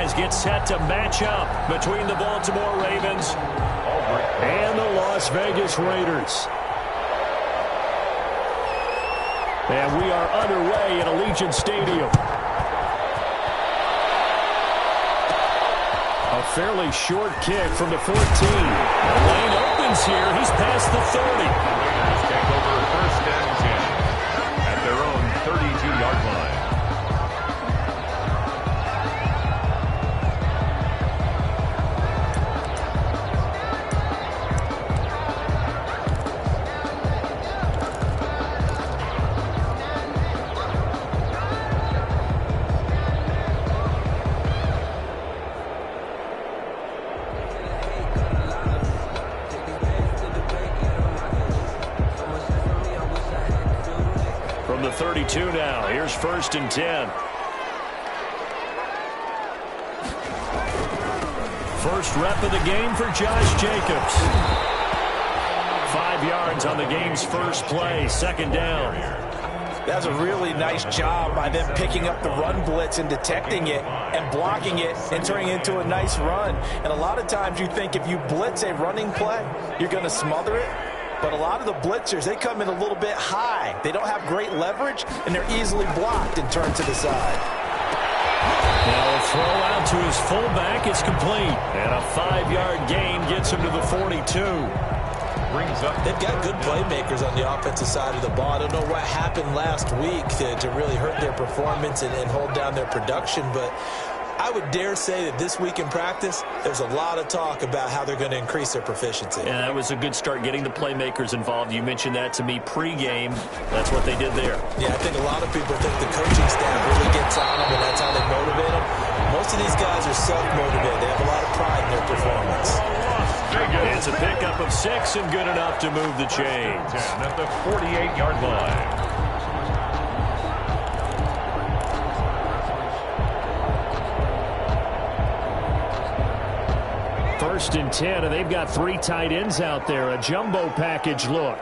guys get set to match up between the Baltimore Ravens and the Las Vegas Raiders. And we are underway at Allegiant Stadium. A fairly short kick from the 14. The lane opens here. He's past the 30. Raiders take over 1st and 10 at their own 32-yard line. From the 32 now, here's 1st and 10. First rep of the game for Josh Jacobs. 5 yards on the game's first play, 2nd down. That's a really nice job by them picking up the run blitz and detecting it and blocking it and turning it into a nice run. And a lot of times you think if you blitz a running play, you're going to smother it. But a lot of the blitzers, they come in a little bit high. They don't have great leverage, and they're easily blocked and turned to the side. Now a throw out to his fullback is complete. And a 5-yard gain gets him to the 42. Brings up. They've got good playmakers on the offensive side of the ball. I don't know what happened last week to really hurt their performance and hold down their production, but I would dare say that this week in practice, there's a lot of talk about how they're going to increase their proficiency. And that was a good start getting the playmakers involved. You mentioned that to me pregame. That's what they did there. Yeah, I think a lot of people think the coaching staff really gets on them, and that's how they motivate them. Most of these guys are self-motivated. They have a lot of pride in their performance. It's a pickup of 6 and good enough to move the chains. At the 48-yard line. 1st and 10, and they've got 3 tight ends out there. A jumbo package look.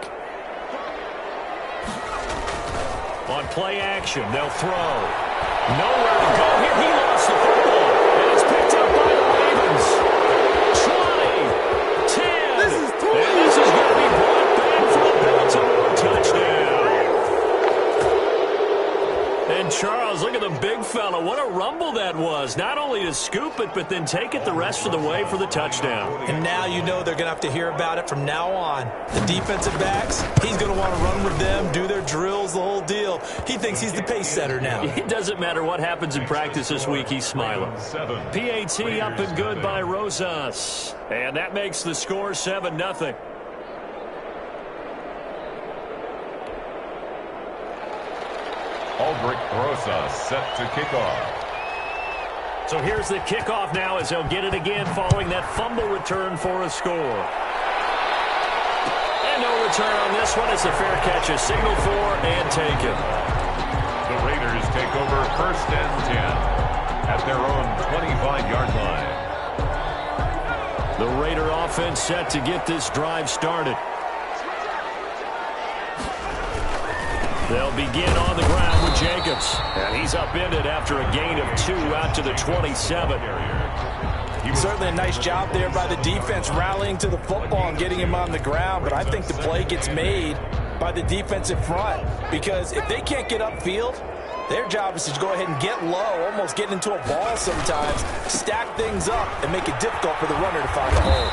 On play action, they'll throw. Nowhere to go here. He lost the football, and it's picked up by the Ravens. 20, 10, and this is going to be brought back for a Baltimore touchdown. And Charles, look at the big fella. What a rumble that was. Not only to scoop it, but then take it the rest of the way for the touchdown. And now you know they're going to have to hear about it from now on. The defensive backs, he's going to want to run with them, do their drills, the whole deal. He thinks he's the pace setter now. It doesn't matter what happens in practice this week, he's smiling. PAT up and good by Rosas. And that makes the score 7-0. Aldrich Rosas set to kick off. So here's the kickoff now as they'll get it again following that fumble return for a score. And no return on this one. It's a fair catch, a signal for and taken. The Raiders take over 1st and 10 at their own 25-yard line. The Raider offense set to get this drive started. They'll begin on the ground with Jacobs. And he's upended after a gain of 2 out to the 27. Certainly a nice job there by the defense rallying to the football and getting him on the ground. But I think the play gets made by the defensive front. Because if they can't get upfield, their job is to go ahead and get low, almost get into a ball sometimes, stack things up, and make it difficult for the runner to find the hole.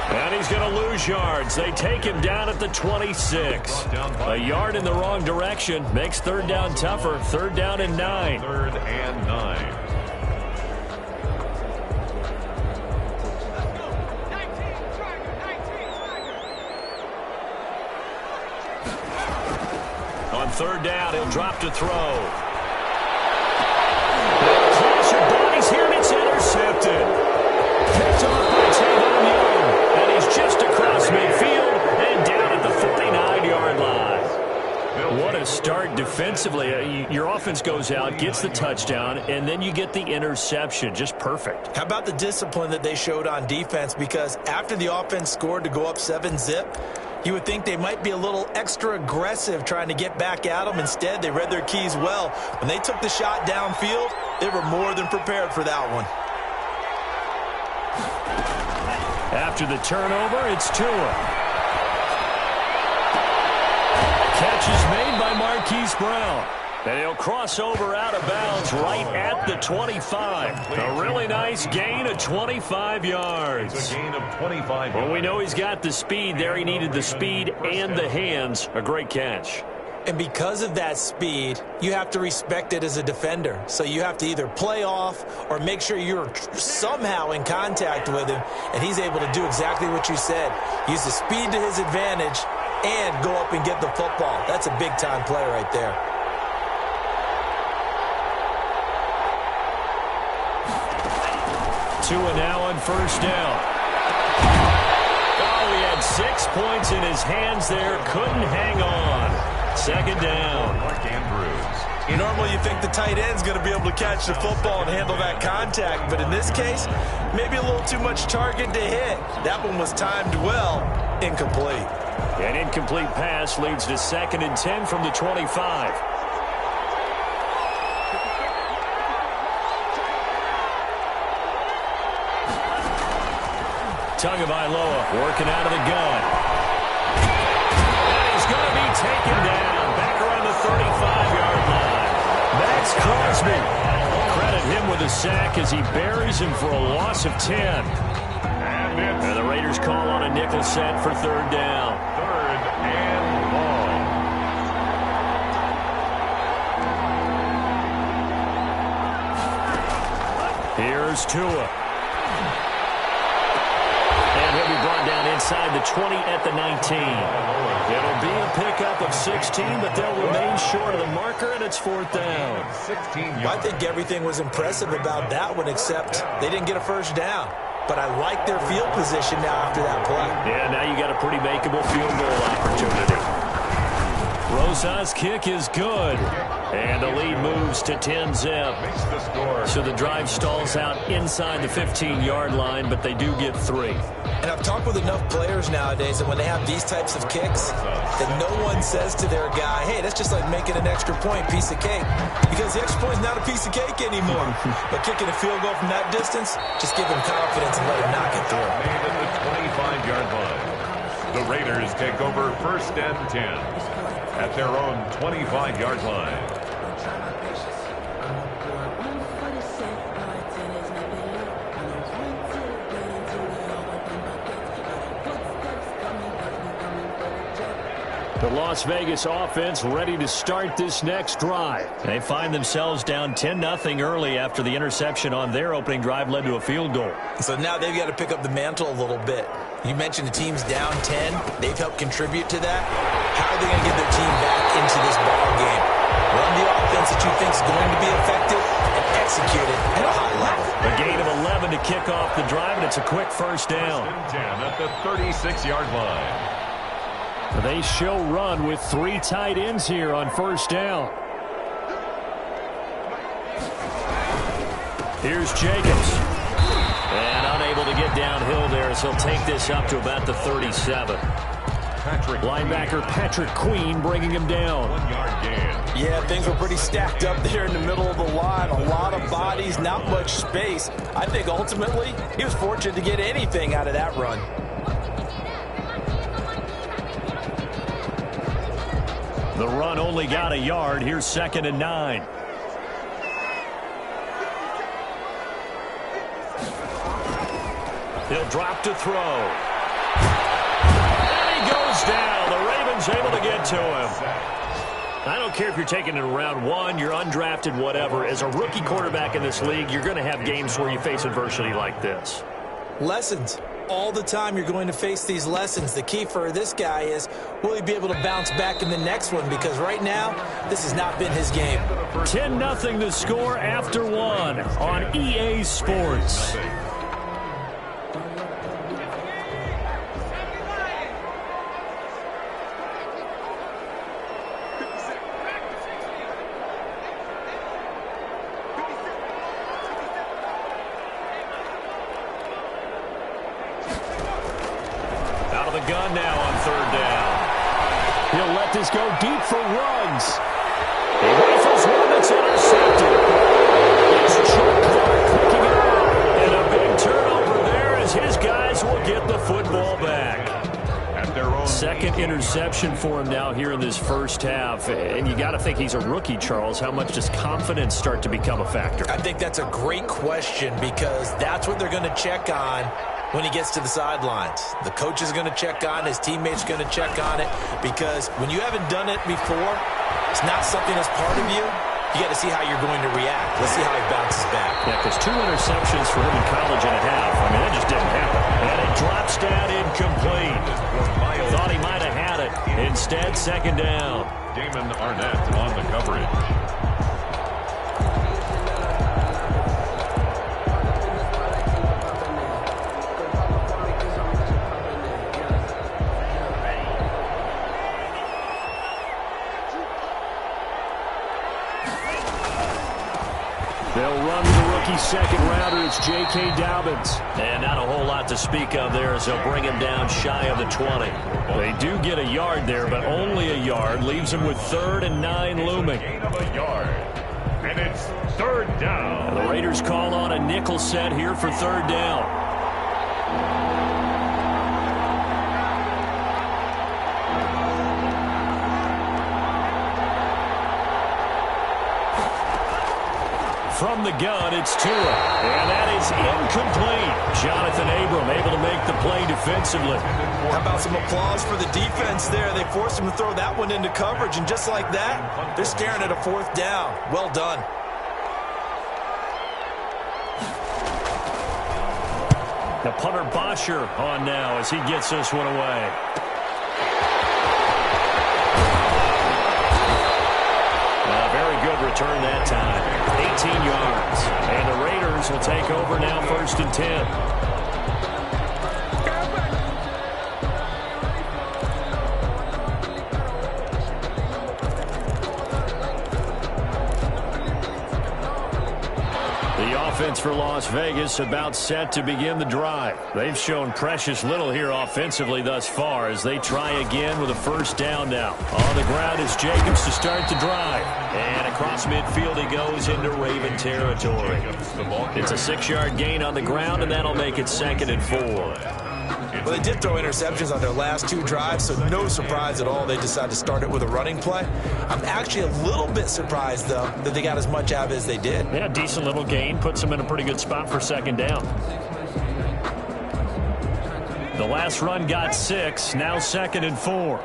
And he's going to lose yards. They take him down at the 26. A yard in the wrong direction makes 3rd down tougher. 3rd down and 9. 3rd and 9. On 3rd down, he'll drop to throw. Clash of bodies here, and it's intercepted. Picked off by Tavon Young. And he's just across midfield and down at the 49-yard line. What a start defensively. Your offense goes out, gets the touchdown, and then you get the interception. Just perfect. How about the discipline that they showed on defense? Because after the offense scored to go up 7-zip, you would think they might be a little extra aggressive trying to get back at them. Instead, they read their keys well. When they took the shot downfield, They were more than prepared for that one. After the turnover, it's Tua. Catch is made by Marquise Brown. And he'll cross over out of bounds right at the 25. A really nice gain of 25 yards. It's a gain of 25 yards. Well, we know he's got the speed there. He needed the speed and the hands. A great catch. And because of that speed, you have to respect it as a defender. So you have to either play off or make sure you're somehow in contact with him. And he's able to do exactly what you said. Use the speed to his advantage and go up and get the football. That's a big-time play right there. Tua now on first down. Oh, he had 6 points in his hands there. Couldn't hang on. Second down. Mark Andrews. Normally you think the tight end's going to be able to catch the football and handle that contact, but in this case, maybe a little too much target to hit. That one was timed well. Incomplete. An incomplete pass leads to 2nd and 10 from the 25. Tagovailoa working out of the gun. And he's going to be taken down back around the 35-yard line. Max Crosby. Credit him with a sack as he buries him for a loss of 10. And the Raiders call on a nickel set for 3rd down. 3rd and long. Here's Tua. And he'll be brought down inside the 20 at the 19. It'll be a pickup of 16, but they'll remain short of the marker, and it's 4th down. 16 yards. I think everything was impressive about that one, except they didn't get a first down. But I like their field position now after that play. Yeah, now you got a pretty makeable field goal opportunity. Rosas' kick is good. And the lead moves to 10-zip. Makes the score. So the drive stalls out inside the 15-yard line, but they do get 3. And I've talked with enough players nowadays that when they have these types of kicks, that no one says to their guy, hey, that's just like making an extra point, piece of cake. Because the extra point is not a piece of cake anymore. But kicking a field goal from that distance, just give him confidence and let him knock it through. Made at the 25-yard line. The Raiders take over 1st and 10 at their own 25-yard line. The Las Vegas offense ready to start this next drive. They find themselves down 10-0 early after the interception on their opening drive led to a field goal. So now they've got to pick up the mantle a little bit. You mentioned the team's down 10. They've helped contribute to that. How are they going to get their team back into this ball game? Run the offense that you think is going to be effective and execute it at a high level. A gain of 11 to kick off the drive, and it's a quick first down. 10 at the 36-yard line. They show run with 3 tight ends here on first down. Here's Jacobs. And unable to get downhill there as he'll take this up to about the 37. Linebacker Patrick Queen bringing him down. 1-yard gain. Yeah, things were pretty stacked up there in the middle of the line. A lot of bodies, not much space. I think ultimately he was fortunate to get anything out of that run. The run only got a yard. Here's 2nd and 9. He'll drop to throw. And he goes down. The Ravens able to get to him. I don't care if you're taking it in round 1, you're undrafted, whatever. As a rookie quarterback in this league, you're going to have games where you face adversity like this. Lessons. All the time you're going to face these lessons. The key for this guy is, will he be able to bounce back in the next one? Because right now, this has not been his game. 10-0 the score after 1 on EA Sports. Gun now on 3rd down. He'll let this go deep for Ruggs. He rifles one that's intercepted. He's second interception for him now here in this first half. And you got to think he's a rookie, Charles. How much does confidence start to become a factor? I think that's a great question because that's what they're going to check on when he gets to the sidelines. The coach is going to check on, his teammates are going to check on it, because when you haven't done it before, it's not something that's part of you. You got to see how you're going to react. Let's see how he bounces back. Yeah, because 2 interceptions for him in college and a half. I mean, that just didn't happen. And it drops down incomplete. Thought he might have had it. Instead, second down. Damon Arnett on the coverage. They'll run with the rookie second rounder. It's J.K. Dobbins. And not a whole lot to speak of there as they'll bring him down shy of the 20. They do get a yard there, but only a yard. Leaves him with 3rd and 9 looming. Gain of a yard. And it's 3rd down. And the Raiders call on a nickel set here for 3rd down. From the gun, it's Tua. And that is incomplete. Jonathan Abram able to make the play defensively. How about some applause for the defense there? They forced him to throw that one into coverage, and just like that, they're staring at a 4th down. Well done. The punter Bosher on now as he gets this one away. Very good return that time. 18 yards. And the Raiders will take over now 1st and 10. The offense for Las Vegas about set to begin the drive. They've shown precious little here offensively thus far as they try again with a 1st down now. On the ground is Jacobs to start the drive. And across midfield he goes into Raven territory. It's a 6-yard gain on the ground, and that'll make it 2nd and 4. Well, they did throw interceptions on their last 2 drives, so no surprise at all they decided to start it with a running play. I'm actually a little bit surprised, though, that they got as much out of it as they did. Yeah, decent little gain. Puts them in a pretty good spot for 2nd down. The last run got 6. Now 2nd and 4.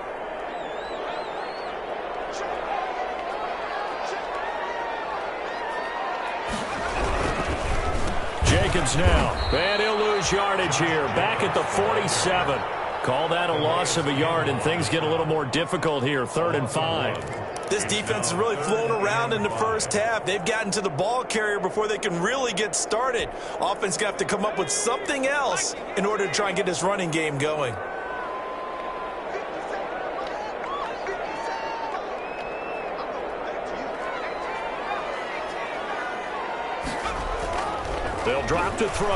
Jacobs now. And he'll lose yardage here. Back at the 47. Call that a loss of a yard, and things get a little more difficult here. 3rd and 5. This defense has really flown around in the first half. They've gotten to the ball carrier before they can really get started. Offense got to come up with something else in order to try and get this running game going. They'll drop to throw.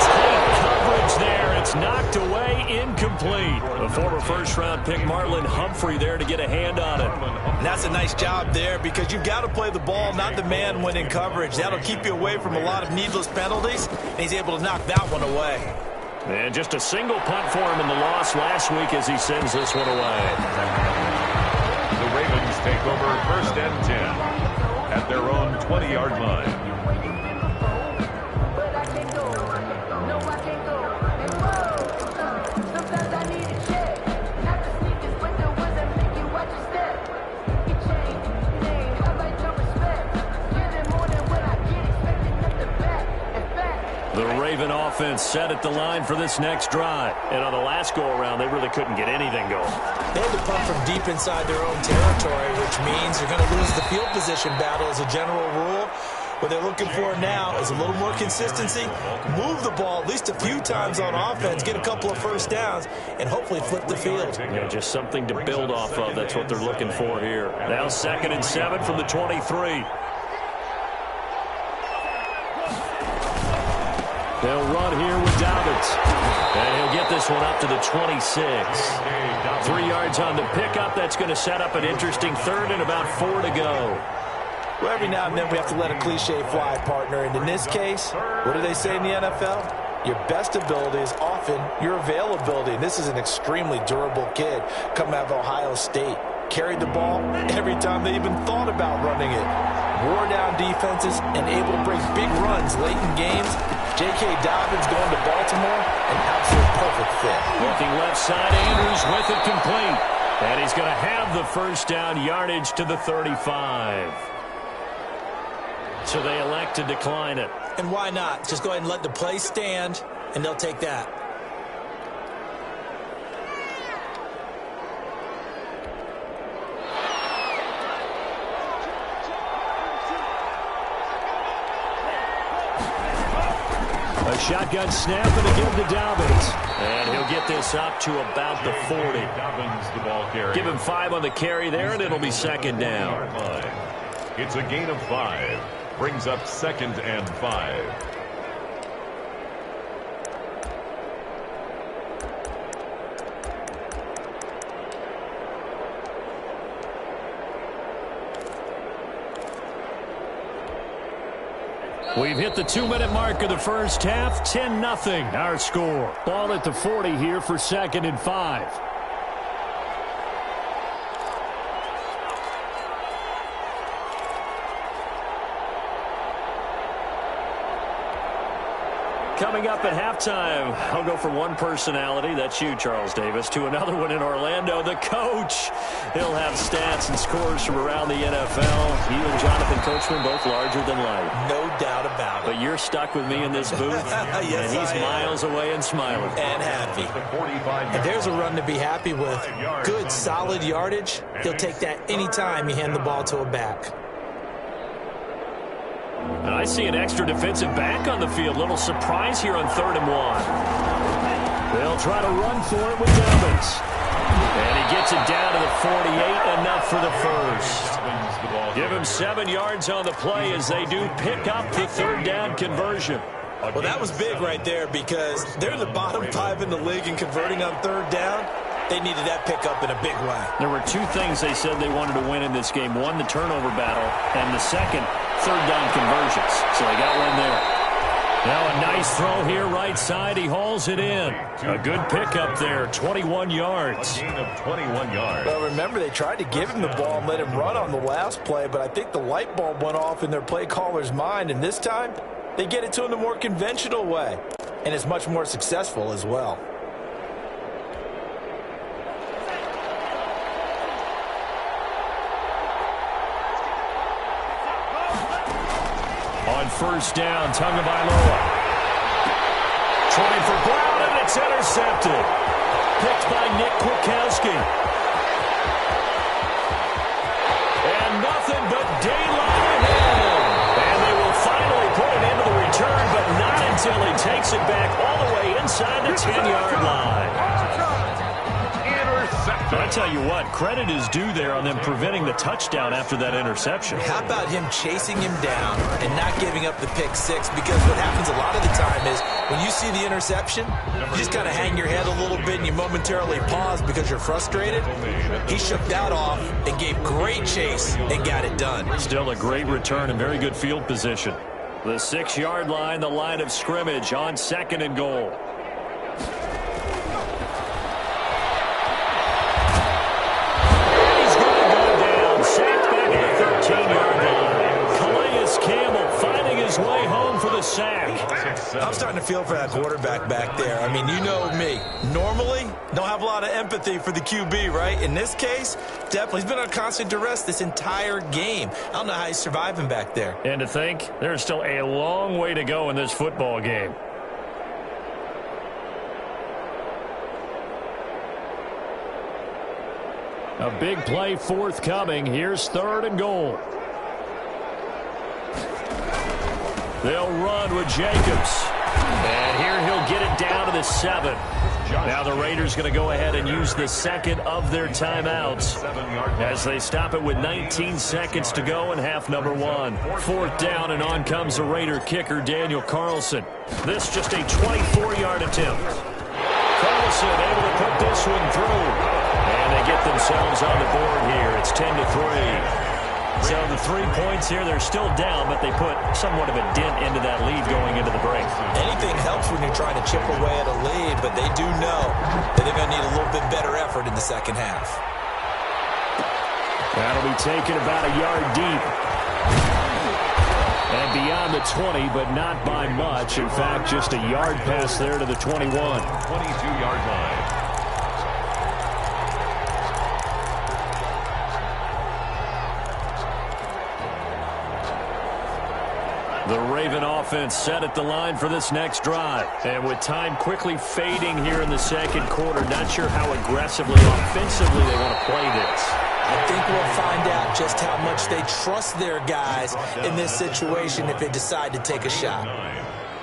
Tight coverage there. It's knocked away, incomplete. The former first-round pick Marlon Humphrey there to get a hand on it. And that's a nice job there because you've got to play the ball, not the man when in coverage. That'll keep you away from a lot of needless penalties, and he's able to knock that one away. And just a single punt for him in the loss last week as he sends this one away. The Ravens take over 1st and 10 at their own 20-yard line. The Raven offense set at the line for this next drive. And on the last go-around, they really couldn't get anything going. They had to punt from deep inside their own territory, which means they're going to lose the field position battle as a general rule. What they're looking for now is a little more consistency, move the ball at least a few times on offense, get a couple of 1st downs, and hopefully flip the field. Yeah, just something to build off of. That's what they're looking for here. Now 2nd and 7 from the 23. They'll run here with Dobbins. And he'll get this one up to the 26. 3 yards on the pickup. That's going to set up an interesting 3rd and about 4 to go. Well, every now and then we have to let a cliche fly, partner. And in this case, what do they say in the NFL? your best ability is often your availability. And this is an extremely durable kid coming out of Ohio State. Carried the ball every time they even thought about running it. Wore down defenses and able to break big runs late in games. J.K. Dobbins going to Baltimore, an absolute perfect fit. Looking left side, Andrews with it complete. And he's going to have the first down yardage to the 35. So they elect to decline it. And why not? Just go ahead and let the play stand, and they'll take that. A shotgun snap and a give to Dobbins. And he'll get this up to about the 40. Dobbins, the ball carrier. Give him 5 on the carry there, and it'll be second down. It's a gain of 5. Brings up 2nd and 5. We've hit the 2-minute mark of the first half. 10-0 our score. Ball at the 40 here for 2nd and 5. Coming up at halftime, I'll go from one personality, that's you, Charles Davis, to another one in Orlando, the coach. He'll have stats and scores from around the NFL. You and Jonathan Coachman both larger than life. No doubt about it. But you're stuck with me in this booth, yes, and he's miles away and smiling. And happy. And there's a run to be happy with. Good, solid yardage. He'll take that anytime you hand the ball to a back. And I see an extra defensive back on the field. Little surprise here on 3rd and 1. They'll try to run for it with Dobbins. And he gets it down to the 48, enough for the first. Give him 7 yards on the play as they do pick up the 3rd down conversion. Well, that was big right there because they're the bottom 5 in the league in converting on 3rd down. They needed that pickup in a big way. There were 2 things they said they wanted to win in this game. One, the turnover battle, and the second, 3rd down conversions. So they got one there. Now a nice throw here right side. He hauls it in. A good pickup there, 21 yards. A gain of 21 yards. Well, remember, they tried to give him the ball and let him run on the last play, but I think the light bulb went off in their play caller's mind, and this time they get it to him the more conventional way, and it's much more successful as well. On 1st down, Tagovailoa. Trying for Brown, and it's intercepted. Picked by Nick Kwiatkowski. And nothing but daylight ahead. And they will finally put it into the return, but not until he takes it back all the way inside the 10-yard line. I tell you what, credit is due there on them preventing the touchdown after that interception. How about him chasing him down and not giving up the pick 6? Because what happens a lot of the time is when you see the interception, you just kind of hang your head a little bit and you momentarily pause because you're frustrated. He shook that off and gave great chase and got it done. Still a great return and very good field position. The 6-yard line, the line of scrimmage on 2nd and goal. Way home for the sack. I'm starting to feel for that quarterback back there. I mean, you know me. Normally, don't have a lot of empathy for the QB, right? In this case, definitely. He's been on constant duress this entire game. I don't know how he's surviving back there. And to think, there's still a long way to go in this football game. A big play forthcoming. Here's 3rd and goal. They'll run with Jacobs. And here he'll get it down to the 7. Now the Raiders going to go ahead and use the 2nd of their timeouts as they stop it with 19 seconds to go in half number 1. 4th down, and on comes the Raider kicker, Daniel Carlson. This just a 24-yard attempt. Carlson able to put this one through. And they get themselves on the board here. It's 10-3. So the 3 points here, they're still down, but they put somewhat of a dent into that lead going into the break. Anything helps when you're trying to chip away at a lead, but they do know that they're going to need a little bit better effort in the second half. That'll be taken about a yard deep. And beyond the 20, but not by much. In fact, just a yard pass there to the 21. 22-yard line. The Raven offense set at the line for this next drive. And with time quickly fading here in the second quarter, not sure how aggressively, offensively they want to play this. I think we'll find out just how much they trust their guys in this situation if they decide to take a shot.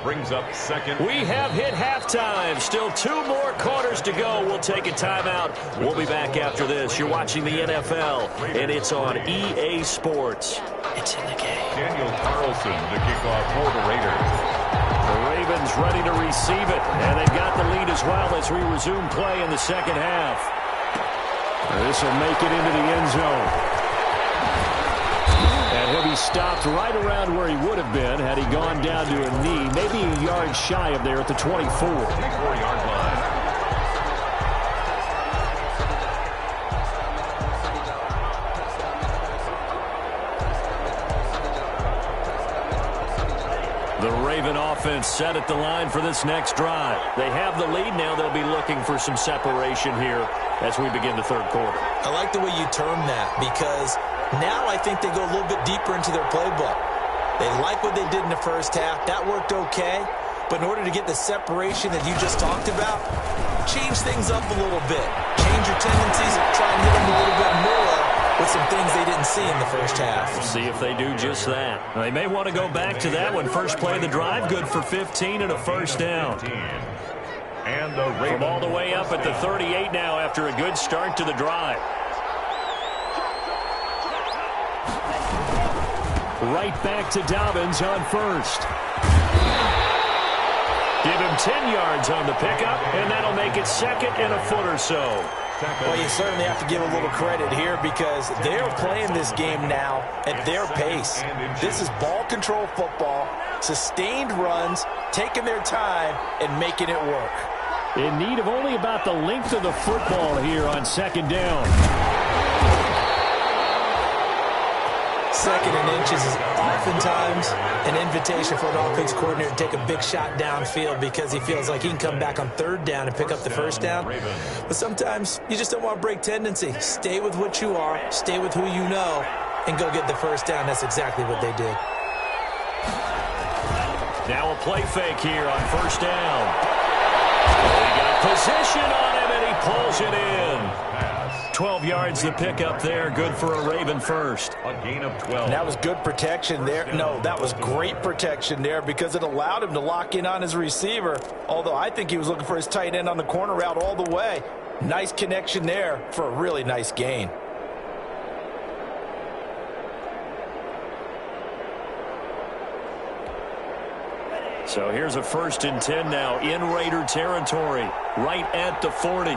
Brings up second. We have hit halftime. Still 2 more quarters to go. We'll take a timeout. We'll be back after this. You're watching the NFL, and it's on EA Sports. It's in the game. Daniel Carlson to kick off for the Raiders. The Ravens ready to receive it, and they've got the lead as well as we resume play in the second half. This will make it into the end zone. And he'll be stopped right around where he would have been had he gone down to a knee, maybe a yard shy of there at the 24. 24-yard line. The Raven offense set at the line for this next drive. They have the lead now. They'll be looking for some separation here as we begin the third quarter. I like the way you term that because now I think they go a little bit deeper into their playbook. They like what they did in the first half. That worked okay. But in order to get the separation that you just talked about, change things up a little bit. Change your tendencies, try and hit them a little bit more with some things they didn't see in the first half. We'll see if they do just that. They may want to go back to that one. First play of the drive, good for 15 and a first down. And the Ravens from all the way up at the 38 now after a good start to the drive. Right back to Dobbins on first. Give him 10 yards on the pickup, and that'll make it second and a foot or so. Well, you certainly have to give a little credit here because they're playing this game now at their pace. This is ball control football, sustained runs, taking their time, and making it work. In need of only about the length of the football here on second down. Second and inches is oftentimes an invitation for an offense coordinator to take a big shot downfield because he feels like he can come back on third down and pick up the first down. But sometimes you just don't want to break tendency. Stay with what you are, stay with who you know, and go get the first down. That's exactly what they did. Now a play fake here on first down. They got position on him, and he pulls it in. 12 yards to pick up there. Good for a Raven first. A gain of 12. That was good protection there. No, that was great protection there because it allowed him to lock in on his receiver. Although I think he was looking for his tight end on the corner route all the way. Nice connection there for a really nice gain. So here's a 1st and 10 now in Raider territory, right at the 40.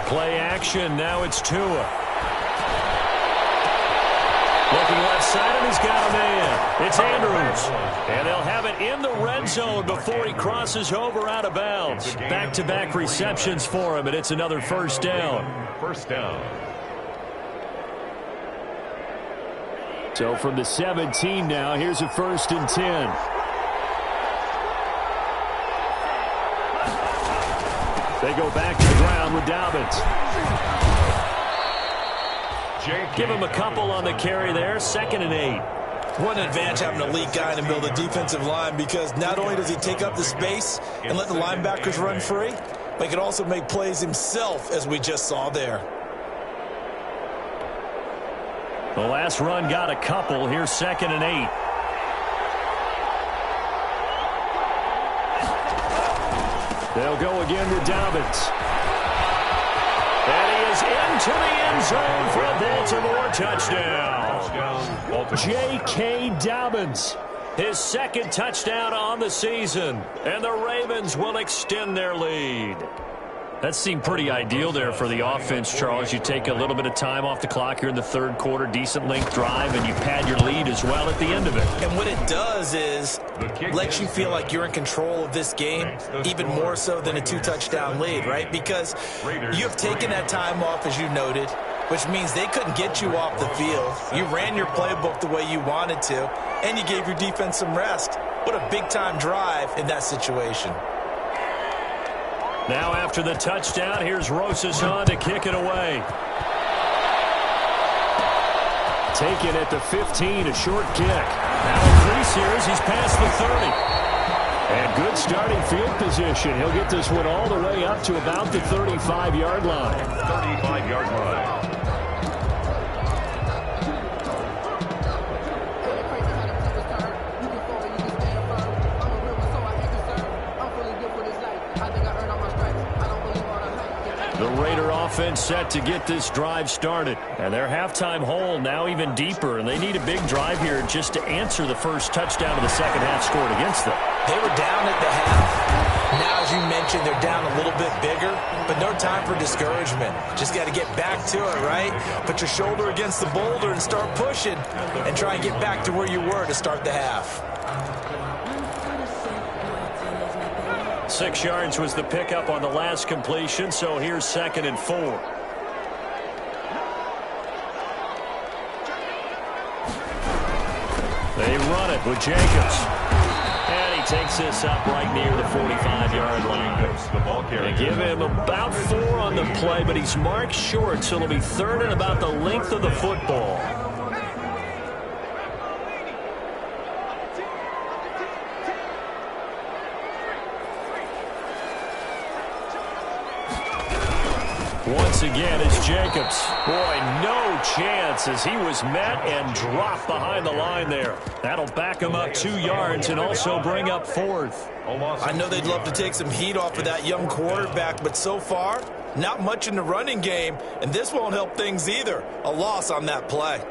Play action, now it's Tua. Looking left side, and he's got a man. It's Andrews. And they'll have it in the red zone before he crosses over out of bounds. Back-to-back receptions for him, and it's another first down. First down. So from the 17 now, here's a 1st and 10. They go back to the ground with Dobbins. Give him a couple on the carry there. 2nd and 8. What an advantage having a lead guy in the middle of the defensive line because not only does he take up the space and let the linebackers run free, but he can also make plays himself, as we just saw there. The last run got a couple. Here's 2nd and 8. They'll go again with Dobbins. And he is into the end zone for a Baltimore touchdown. J.K. Dobbins, his 2nd touchdown on the season. And the Ravens will extend their lead. That seemed pretty ideal there for the offense, Charles. You take a little bit of time off the clock here in the third quarter, decent length drive, and you pad your lead as well at the end of it. And what it does is lets you feel like you're in control of this game, even more so than a 2-touchdown lead, right? Because you have taken that time off, as you noted, which means they couldn't get you off the field. You ran your playbook the way you wanted to, and you gave your defense some rest. What a big-time drive in that situation. Now after the touchdown, here's Rosas on to kick it away. Taken at the 15, a short kick. Now increase here as he's past the 30. And good starting field position. He'll get this one all the way up to about the 35-yard line. 35-yard line. The Raider offense set to get this drive started. And their halftime hole now even deeper. And they need a big drive here just to answer the first touchdown of the second half scored against them. They were down at the half. Now, as you mentioned, they're down a little bit bigger. But no time for discouragement. Just got to get back to it, right? Put your shoulder against the boulder and start pushing. And try and get back to where you were to start the half. 6 yards was the pickup on the last completion, so here's 2nd and 4. They run it with Jacobs. And he takes this up right near the 45-yard line. They give him about 4 on the play, but he's marked short, so it'll be 3rd and about the length of the football. Once again, it's Jacobs. Boy, no chance as he was met and dropped behind the line there. That'll back him up 2 yards and also bring up 4th. I know they'd love to take some heat off of that young quarterback, but so far, not much in the running game, and this won't help things either. A loss on that play.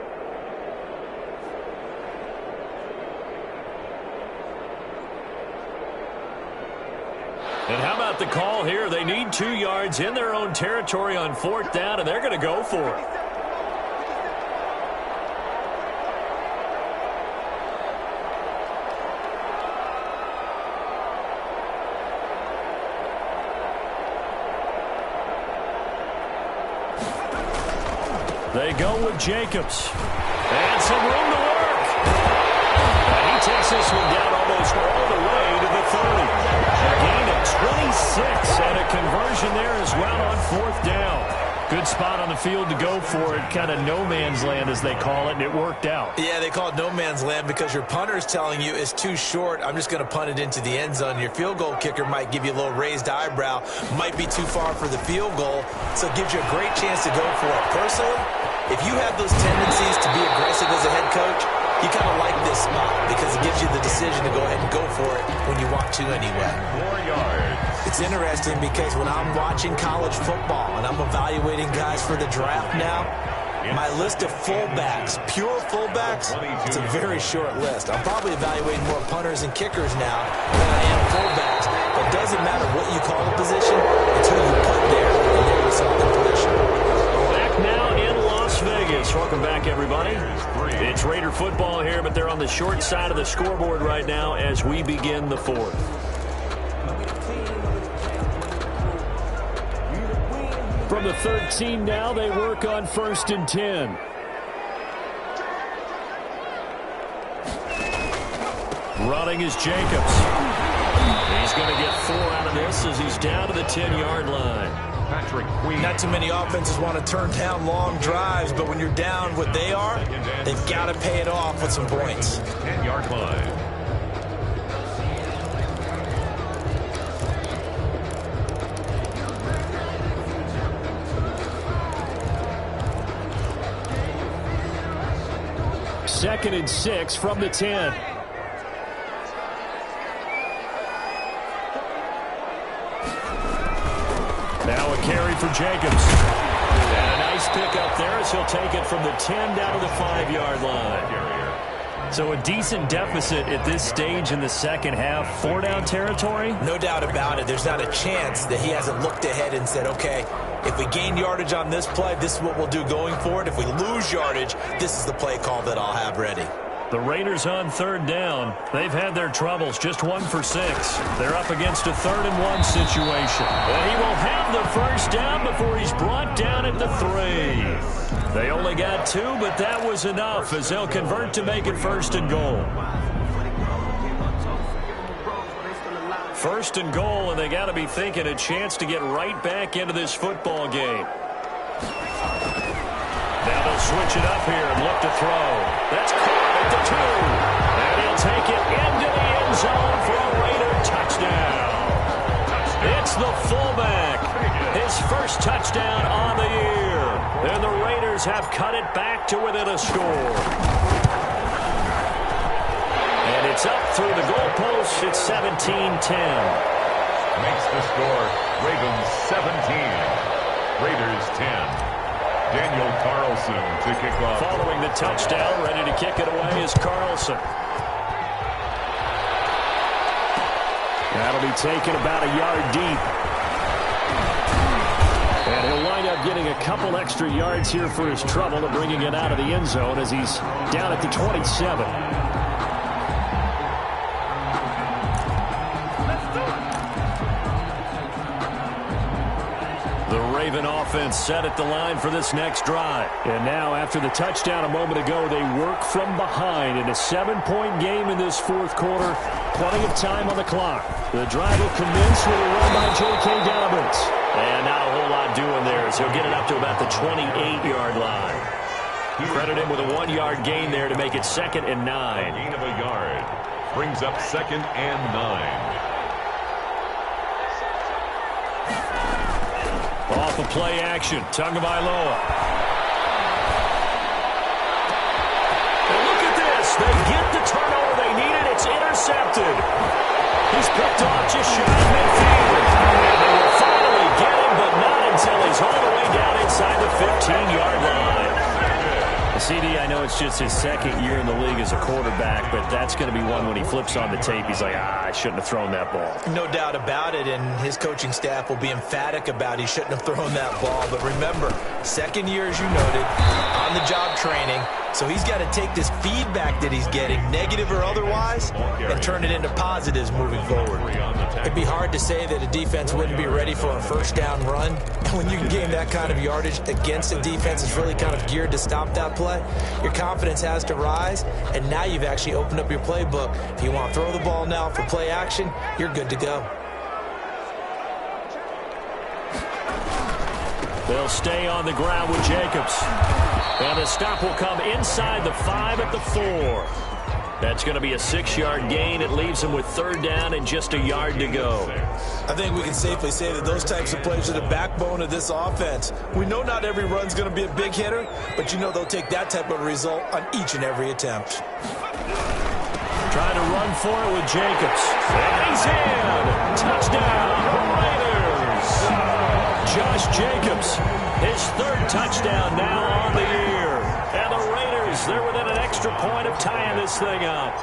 And how about the call here? They need 2 yards in their own territory on 4th down, and they're going to go for it. They go with Jacobs. And some room to work. And he takes this one down almost all the way to the 30. A gain of 26 and a conversion there as well on 4th down. Good spot on the field to go for it. Kind of no man's land, as they call it, and it worked out. Yeah, they call it no man's land because your punter's telling you it's too short. I'm just going to punt it into the end zone. Your field goal kicker might give you a little raised eyebrow. Might be too far for the field goal, so it gives you a great chance to go for it. Personally, if you have those tendencies to be aggressive as a head coach, you kind of like this spot because it gives you the decision to go ahead and go for it when you want to anyway. 4 yards. It's interesting because when I'm watching college football and I'm evaluating guys for the draft now, my list of fullbacks, pure fullbacks, it's a very short list. I'm probably evaluating more punters and kickers now than I am fullbacks. But it doesn't matter what you call the position, it's who you put there, and there you saw the position. Back now in Las Vegas. Welcome back, everybody. It's Raider football here, but they're on the short side of the scoreboard right now as we begin the 4th. From the 13 now, they work on 1st and 10. Running is Jacobs. He's going to get 4 out of this as he's down to the 10-yard line. Not too many offenses want to turn down long drives, but when you're down what they are, they've got to pay it off with some points. 10-yard line. Second and 6 from the 10. Now a carry for Jacobs. And a nice pick up there as he'll take it from the 10 down to the 5-yard line. So a decent deficit at this stage in the second half. 4-down territory? No doubt about it. There's not a chance that he hasn't looked ahead and said, okay, if we gain yardage on this play, this is what we'll do going forward. If we lose yardage, this is the play call that I'll have ready. The Raiders on 3rd down. They've had their troubles, just 1 for 6. They're up against a 3rd-and-1 situation. And he will have the first down before he's brought down at the 3. They only got 2, but that was enough as they'll convert to make it 1st and goal. 1st and goal, and they got to be thinking a chance to get right back into this football game. Now they'll switch it up here and look to throw. That's caught at the 2. And he'll take it into the end zone for a Raider touchdown. It's the fullback. His first touchdown on the year. And the Raiders have cut it back to within a score. And it's up through the goalpost. It's 17-10. Makes the score Ravens 17, Raiders 10. Daniel Carlson to kick off. Following the touchdown, ready to kick it away is Carlson. That'll be taken about a yard deep. And he'll wind up getting a couple extra yards here for his trouble and bringing it out of the end zone as he's down at the 27. Raven offense set at the line for this next drive. And now after the touchdown a moment ago, they work from behind in a 7-point game in this 4th quarter. Plenty of time on the clock. The drive will commence with a run by J.K. Dobbins. And not a whole lot doing there as he'll get it up to about the 28-yard line. Credit him with a 1-yard gain there to make it 2nd and 9. Gain of a yard. Brings up 2nd and 9. Off of play action, Tagovailoa. And look at this. They get the turnover they needed. It's intercepted. He's picked off just shy of midfield. And they will finally get him, but not until he's all the way down inside the 15-yard line. CD, I know it's just his 2nd year in the league as a quarterback, but that's going to be one when he flips on the tape. He's like, I shouldn't have thrown that ball. No doubt about it, and his coaching staff will be emphatic about he shouldn't have thrown that ball. But remember, 2nd year, as you noted, on-the-job training, so he's got to take this feedback that he's getting, negative or otherwise, and turn it into positives moving forward. It'd be hard to say that a defense wouldn't be ready for a 1st down run. And when you can gain that kind of yardage against a defense that's really kind of geared to stop that play, your confidence has to rise, and now you've actually opened up your playbook. If you want to throw the ball now for play action, you're good to go. They'll stay on the ground with Jacobs. And the stop will come inside the 5 at the 4. That's going to be a 6-yard gain. It leaves them with 3rd down and just a yard to go. I think we can safely say that those types of plays are the backbone of this offense. We know not every run's going to be a big hitter, but you know they'll take that type of result on each and every attempt. Trying to run for it with Jacobs. And he's in. Touchdown, Raiders. Josh Jacobs, his 3rd touchdown now on the year. And the Raiders, they're within an extra point of tying this thing up.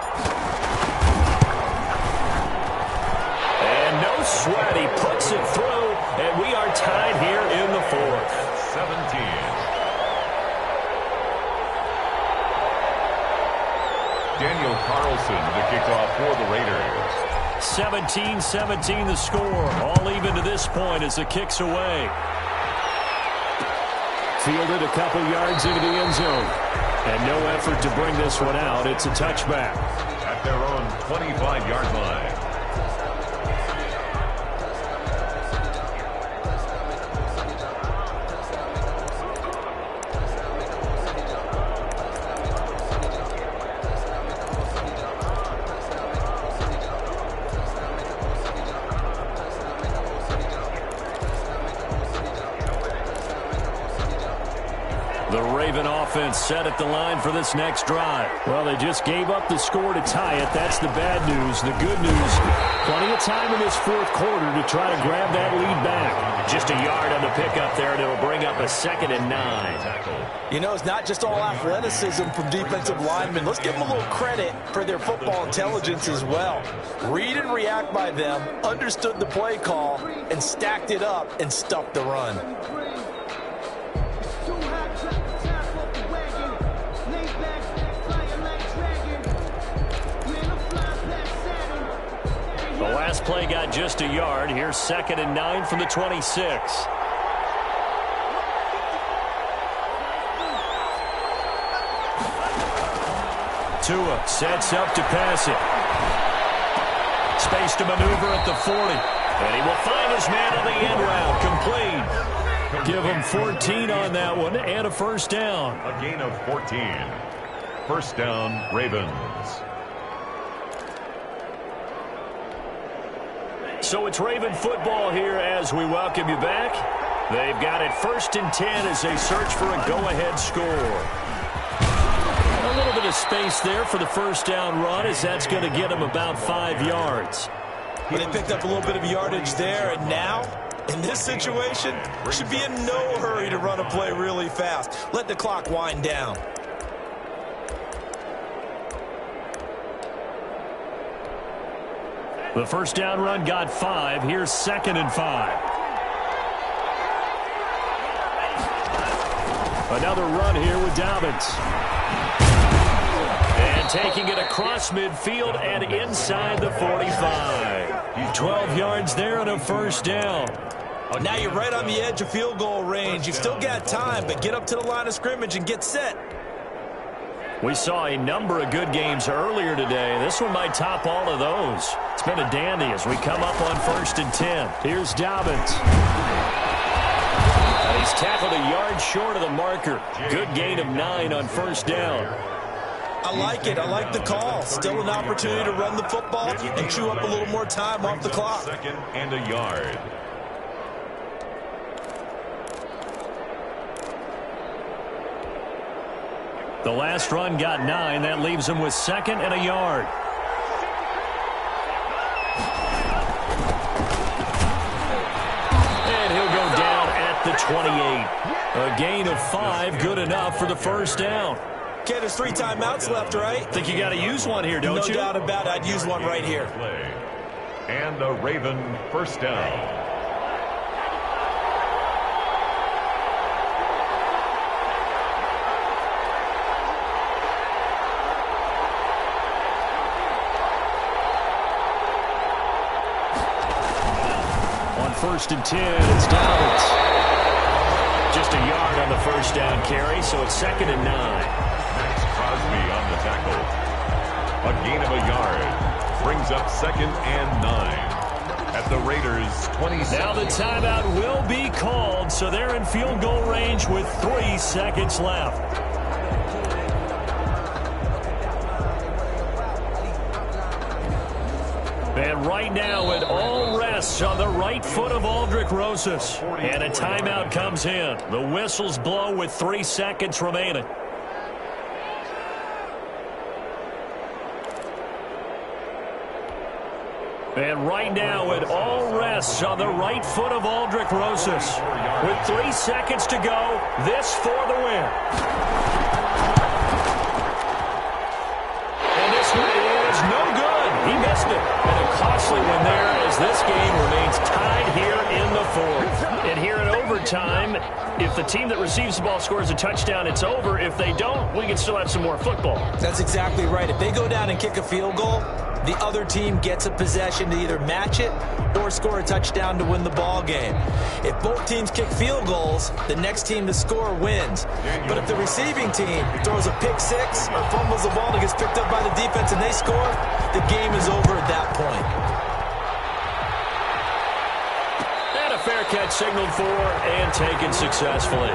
And no sweat, he puts it through, and we are tied here in the 4th. 17. Daniel Carlson to kick off for the Raiders. 17-17 the score. All even to this point as the kick's away. Fielded a couple yards into the end zone. And no effort to bring this one out. It's a touchback. At their own 25-yard line. The Raven offense set at the line for this next drive. Well, they just gave up the score to tie it. That's the bad news. The good news, plenty of time in this fourth quarter to try to grab that lead back. Just a yard on the pickup there, and it'll bring up a 2nd and 9. You know, it's not just all athleticism from defensive linemen. Let's give them a little credit for their football intelligence as well. Read and react by them, understood the play call, and stacked it up and stuffed the run. The last play got just a yard. Here's 2nd and 9 from the 26. Tua sets up to pass it. Space to maneuver at the 40. And he will find his man on the end round. Complete. Give him 14 on that one and a first down. A gain of 14. First down, Ravens. So it's Raven football here as we welcome you back. They've got it 1st and 10 as they search for a go-ahead score. A little bit of space there for the first down run, as that's going to get them about 5 yards. Well, they picked up a little bit of yardage there, and now, in this situation, should be in no hurry to run a play really fast. Let the clock wind down. The first down run got 5. Here's 2nd and 5. Another run here with Dobbins. And taking it across midfield and inside the 45. 12 yards there and a first down. Oh, now you're right on the edge of field goal range. You've still got time, but get up to the line of scrimmage and get set. We saw a number of good games earlier today. This one might top all of those. It's been a dandy as we come up on 1st and 10. Here's Dobbins. And he's tackled a yard short of the marker. Good gain of 9 on first down. I like it. I like the call. Still an opportunity to run the football and chew up a little more time off the clock. 2nd and a yard. The last run got 9. That leaves him with 2nd and a yard. And he'll go down at the 28. A gain of 5, good enough for the first down. Okay, there's 3 timeouts left, right? Think you got to use one here, don't you? No doubt about it. I'd use one right here. And a Raven first down. On 1st and 10, it's Dobbins. Just a yard on the first down carry, so it's 2nd and 9. Crosby on the tackle. A gain of a yard. Brings up 2nd and 9. At the Raiders' 27. Now the timeout will be called, so they're in field goal range with 3 seconds left. And right now it all rests on the right foot of Aldrick Rosas. And a timeout comes in. The whistles blow with 3 seconds remaining. And right now it all rests on the right foot of Aldrick Rosas. With 3 seconds to go, this for the win. And this one is no good. He missed it. And a costly one there as this game remains tied here in the 4th. And here in overtime, if the team that receives the ball scores a touchdown, it's over. If they don't, we can still have some more football. That's exactly right. If they go down and kick a field goal, the other team gets a possession to either match it or score a touchdown to win the ball game. If both teams kick field goals, the next team to score wins. But if the receiving team throws a pick 6 or fumbles the ball and gets picked up by the defense and they score, the game is over at that point. And a fair catch signaled for and taken successfully.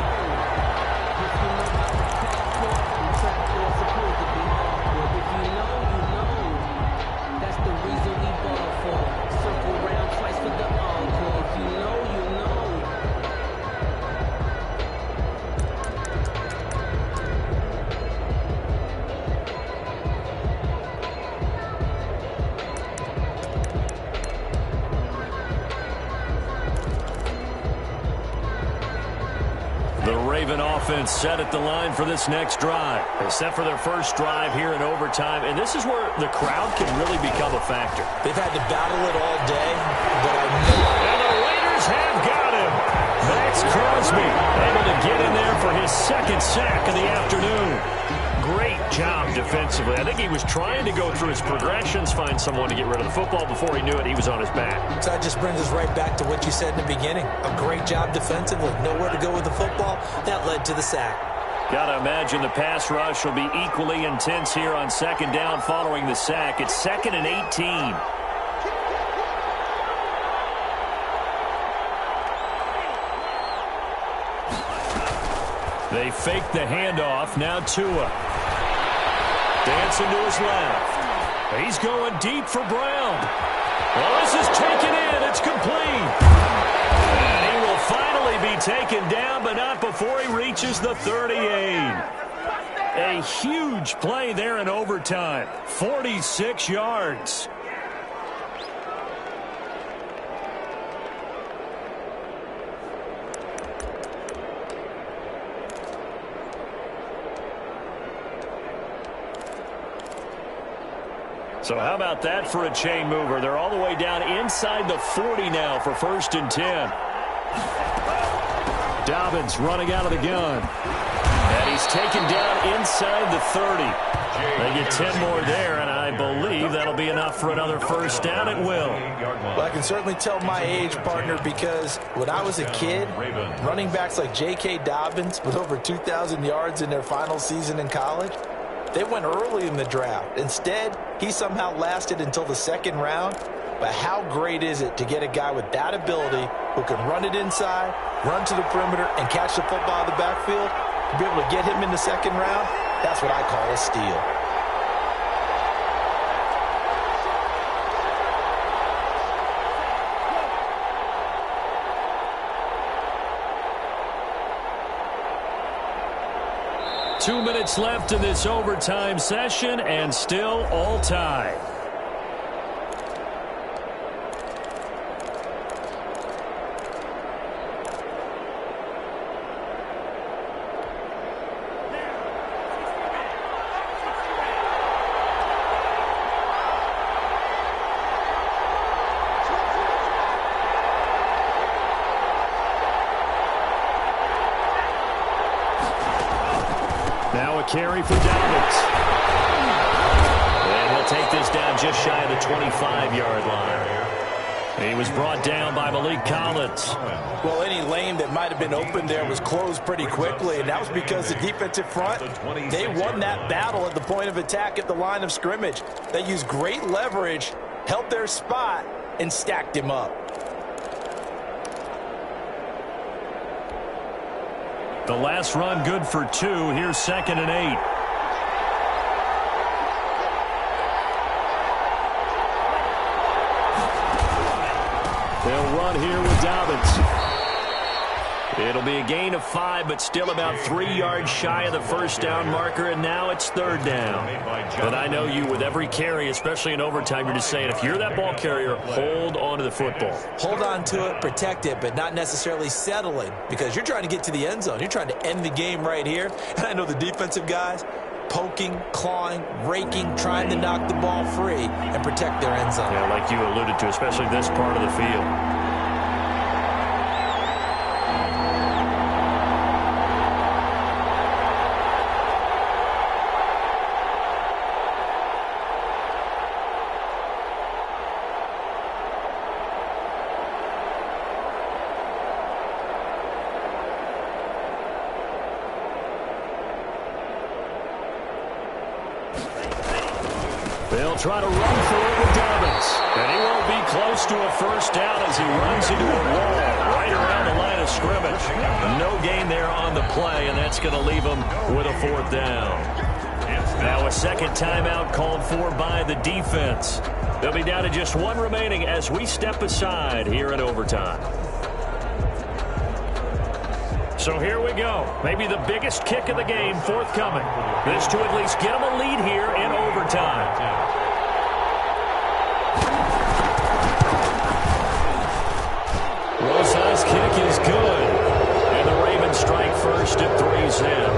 offense set at the line for this next drive. They set for their first drive here in overtime, and this is where the crowd can really become a factor. They've had to battle it all day, but I know. And the Raiders have got him. Max Crosby able to get in there for his second sack of the afternoon. Great job defensively. I think he was trying to go through his progressions, find someone to get rid of the football. Before he knew it, he was on his back. So that just brings us right back to what you said in the beginning. A great job defensively. Nowhere to go with the football. That led to the sack. Got to imagine the pass rush will be equally intense here on second down following the sack. It's 2nd and 18. They fake the handoff. Now Tua. Dancing to his left. He's going deep for Brown. Well, this is taken in. It's complete. And he will finally be taken down, but not before he reaches the 38. A huge play there in overtime. 46 yards. So how about that for a chain mover? They're all the way down inside the 40 now for 1st and 10. Dobbins running out of the gun. And he's taken down inside the 30. They get 10 more there, and I believe that'll be enough for another first down. It will. Well, I can certainly tell my age, partner, because when I was a kid, running backs like J.K. Dobbins with over 2,000 yards in their final season in college, they went early in the draft. Instead, he somehow lasted until the 2nd round. But how great is it to get a guy with that ability who can run it inside, run to the perimeter, and catch the football out of the backfield? To be able to get him in the 2nd round, that's what I call a steal. Two minutes left in this overtime session, and still all tied. Carry for Dobbins. And he'll take this down just shy of the 25-yard line. He was brought down by Malik Collins. Well, any lane that might have been open there was closed pretty quickly, and that was because the defensive front, they won that battle at the point of attack at the line of scrimmage. They used great leverage, held their spot, and stacked him up. The last run good for 2. Here's 2nd and 8. They'll run here with Dobbins. It'll be a gain of 5, but still about 3 yards shy of the first down marker, and now it's 3rd down. But I know you, with every carry, especially in overtime, you're just saying, if you're that ball carrier, hold on to the football. Hold on to it, protect it, but not necessarily settling, because you're trying to get to the end zone. You're trying to end the game right here. And I know the defensive guys, poking, clawing, raking, trying to knock the ball free and protect their end zone. Yeah, like you alluded to, especially this part of the field. They'll try to run for it with Dobbins. And he won't be close to a first down as he runs into a wall right around the line of scrimmage. No gain there on the play, and that's going to leave him with a 4th down. Now a second timeout called for by the defense. They'll be down to just 1 remaining as we step aside here in overtime. So here we go. Maybe the biggest kick of the game forthcoming. This to at least get them a lead here in overtime. Rosas' kick is good. And the Ravens strike first and 3's in.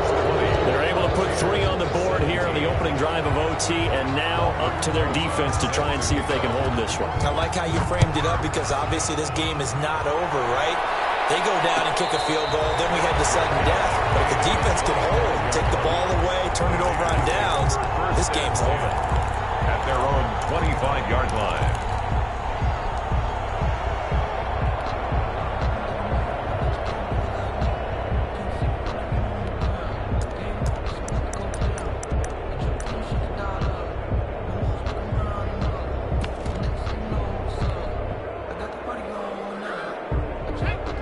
They're able to put 3 on the board here on the opening drive of OT, and now up to their defense to try and see if they can hold this one. I like how you framed it up because obviously this game is not over, right? They go down and kick a field goal, then we head to sudden death. But if the defense can hold, take the ball away, turn it over on downs, this game's over. At their own 25-yard line.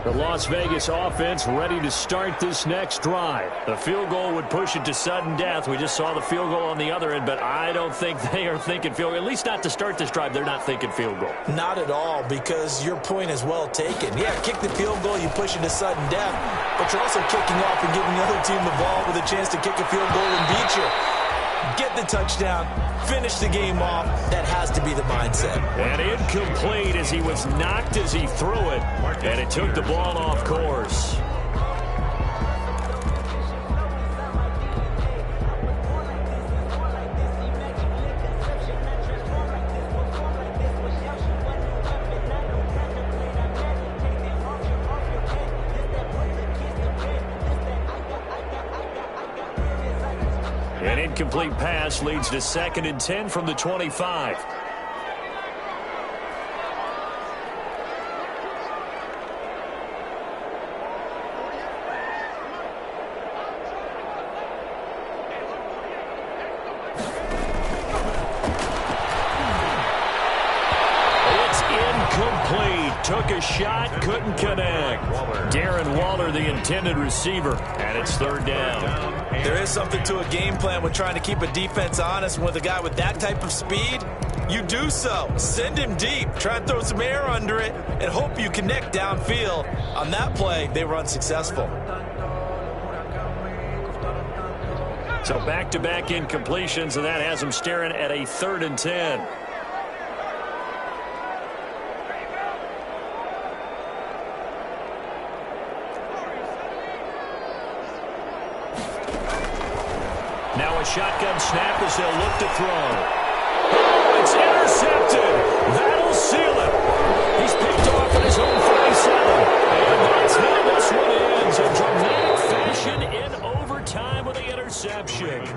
The Las Vegas offense ready to start this next drive. The field goal would push it to sudden death. We just saw the field goal on the other end, but I don't think they are thinking field goal. At least not to start this drive. They're not thinking field goal. Not at all, because your point is well taken. Yeah, kick the field goal, you push it to sudden death, but you're also kicking off and giving the other team the ball with a chance to kick a field goal and beat you. Get the touchdown, finish the game off. That has to be the mindset. And incomplete as he was knocked as he threw it, and it took the ball off course. An incomplete pass leads to 2nd and 10 from the 25. It's incomplete. Took a shot, couldn't connect. Darren Waller, the intended receiver, and it's 3rd down. There is something to a game plan with trying to keep a defense honest. With a guy with that type of speed, you do so. Send him deep. Try and throw some air under it and hope you connect downfield. On that play, they were unsuccessful. So back-to-back incompletions, and that has them staring at a 3rd and 10. Now a shotgun snap as they'll look to throw. Oh, it's intercepted. That'll seal it. He's picked off at his own 47. And that's how this one ends. A dramatic fashion in overtime with the interception.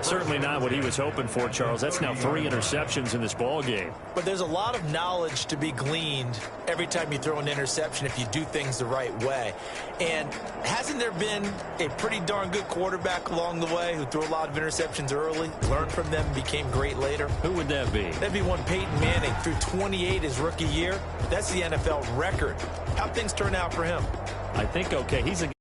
Certainly not what he was hoping for, Charles. That's now 3 interceptions in this ball game. But there's a lot of knowledge to be gleaned every time you throw an interception if you do things the right way. And hasn't there been a pretty darn good quarterback along the way who threw a lot of interceptions early, learned from them, became great later? Who would that be? That'd be one Peyton Manning. Threw 28 his rookie year. That's the NFL record. How'd things turn out for him? I think okay. He's a